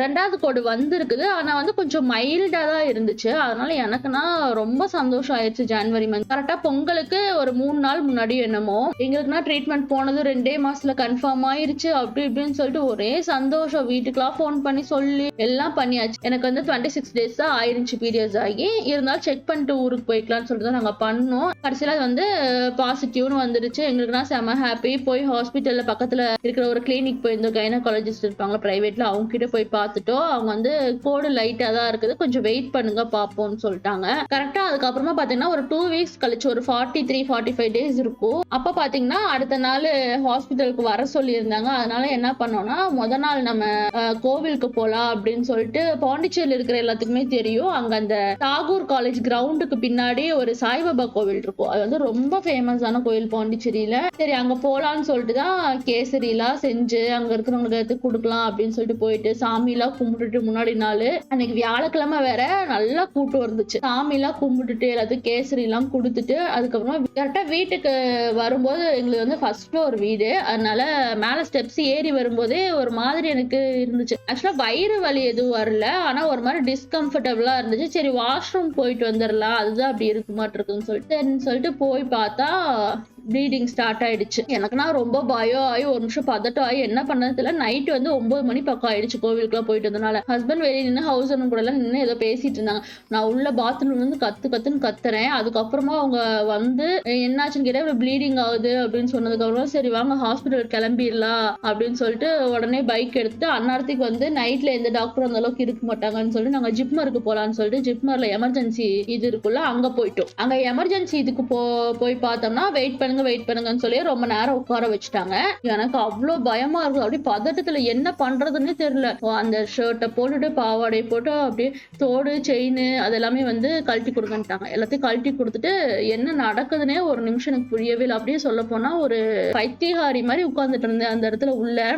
2வது கோடு வந்திருக்குது. ஆனா வந்து கொஞ்சம் மைல்டா தான் இருந்துச்சு. அதனால எனக்குன்னா ரொம்ப சந்தோஷம் ஆயிருச்சு ஜான்வரி மந்த். கரெக்ட்டா பொங்கலுக்கு ஒரு 3 நாள் முன்னாடி என்னமோ, எங்களுக்குன்னா ட்ரீட்மெண்ட் போனது 2டே மாசத்துல கன்ஃபார்ம் ஆயிருச்சு. அப்படி இப்படின்னு சொல்லிட்டு ஒரே சந்தோஷம். வீட்டுக்கெல்லாம் ஃபோன் பண்ணி சொல்லி எல்லாம் பண்ணியாச்சு. எனக்கு வந்து 26 டேஸ் தான் ஆயிருச்சு பீரியட்ஸ் ஆகி. இருந்தாலும் செக் பண்ணிட்டு ஊருக்கு போய்க்கலாம்னு சொல்லிட்டு தான் நாங்க பண்ணோம். கடைசியில அது வந்து பாசிட்டிவ்னு வந்துருச்சு. எங்களுக்குன்னா செம ஹாப்பி. போய் ஹாஸ்பிட்டல்ல பக்கத்துல இருக்கிற ஒரு கிளினிக் போயிருந்தோம். கைனகாலஜிஸ்ட் இருப்பாங்க பிரைவேட்ல. அவங்க கிட்ட போய் பார்த்துட்டோம். அவங்க வந்து கோடு லைட்டா தான் இருக்குது. கொஞ்சம் வெயிட் பண்ணுங்க பார்ப்போம்னு சொல்லிட்டாங்க. கரெக்ட்டா அதுக்கப்புறமா பார்த்தீங்கன்னா, ஒரு 2 வீக்ஸ் கழிச்சு ஒரு 43, 45 டேஸ் இருக்கும். அப்ப பார்த்தீங்கன்னா, அடுத்த நாளு ஹாஸ்பிட்டலுக்கு வர சொல்லியிருந்தாங்க. அதனால என்ன பண்ணோம்னா, மொத நாள் நம்ம கோவிலுக்கு போலாம் அப்படின்னு சொல்லிட்டு பாண்டிச்சேரியில இருக்கிற எல்லாத்துக்குமே தெரியும். அங்க அந்த தாகூர் காலேஜ் கிரவுண்டுக்கு பின்னாடி ஒரு சாய்பாபா கோவில் இருக்கும். அது வந்து ரொம்ப ஃபேமஸான கோயில் பாண்டிச்சேரியில. சரி அங்க போலான்னு சொல்லிட்டு தான் கேசரிலாம் செஞ்சு அங்க இருக்கிறவங்களுக்கு எடுத்து குடுக்கலாம் அப்படின்னு சொல்லிட்டு போயிட்டு சாமிலாம் கும்பிட்டுட்டு முன்னாடி நாளு அன்னைக்கு வியாழக்கிழமை வேற நல்லா கூட்டம் இருந்துச்சு. சாமிலாம் கும்பிட்டுட்டு எல்லாத்துக்கும் கேசரிலாம் குடுத்துட்டு அதுக்கப்புறமா கரெக்ட்டா வீட்டுக்கு வரும்போது எங்களுக்கு வந்து ஃபர்ஸ்ட் ஃப்ளோர் வீடு. அதனால மேல ஸ்டெப்ஸ் ஏறி வரும்போதே ஒரு மாதிரி எனக்கு இருந்துச்சு. ஆக்சுவலா வயிறு வலி எதுவும் வரல. ஆனா ஒரு மாதிரி டிஸ்கம்ஃபர்டபுளா இருந்துச்சு. சரி வாஷ்ரூம் போயிட்டு வந்துரலாம். அதுதான் அப்படி இருக்குமாட்டிருக்குன்னு சொல்லிட்டு சரின்னு சொல்லிட்டு போய் பார்த்தா ப்ளீடிங் ஸ்டார்ட் ஆயிடுச்சு. எனக்குன்னா ரொம்ப பயம் ஆகி ஒரு நிமிஷம் பதட்டம் ஆகி என்ன பண்ணது தெரியல. நைட் வந்து 9 மணி பக்கம் ஆயிடுச்சு கோவிலுக்குலாம் போயிட்டு வந்தனால. ஹஸ்பண்ட் வெளிய நின்னு ஹவுஸ் ஓனர் கூட எல்லாம் நின்னு ஏதோ பேசிட்டு இருந்தாங்க. நான் உள்ள பாத்ரூம்ல இருந்து கத்து கத்துன்னு கத்துறேன். அதுக்கப்புறமா அவங்க வந்து என்னாச்சுன்னு கேட்டா ப்ளீடிங் ஆகுது அப்படின்னு சொன்னதுக்கு அப்புறம் சரி வாங்க ஹாஸ்பிட்டல் கிளம்பிடலாம் அப்படின்னு சொல்லிட்டு உடனே பைக் எடுத்துட்டு அந்நேரத்துக்கு வந்து நைட்ல எந்த டாக்டரும் அந்த அளவுக்கு இருக்க மாட்டாங்கன்னு சொல்லிட்டு நாங்க ஜிப்மருக்கு போலான்னு சொல்லிட்டு ஜிப்மர்ல எமர்ஜென்சி இது இருக்குல்ல அங்க போயிட்டோம். அங்க எமர்ஜென்சி இதுக்கு போய் பார்த்தோம்னா வெயிட் பண்ணுங்கன்னு சொல்லி ரொம்ப நேரம் உட்கார வச்சுட்டாங்க. எனக்கு அவ்வளோ பயமா இருக்கு. அப்படியே பதட்டத்துல என்ன பண்றதுன்னு தெரியல. அந்த ஷர்ட்டை போட்டுட்டு பாவாடை போட்டு அப்படியே தோடு செயின் அதெல்லாமே வந்து கழட்டி கொடுங்கன்ட்டாங்க. எல்லாத்தையும் கழட்டி கொடுத்துட்டு என்ன நடக்குதுன்னே ஒரு நிமிஷம் எனக்கு புரியவே இல்லை. அப்படியே சொல்ல போனா ஒரு பைத்தியகாரி மாதிரி உட்கார்ந்துட்டு இருந்தேன் அந்த இடத்துல உள்ள.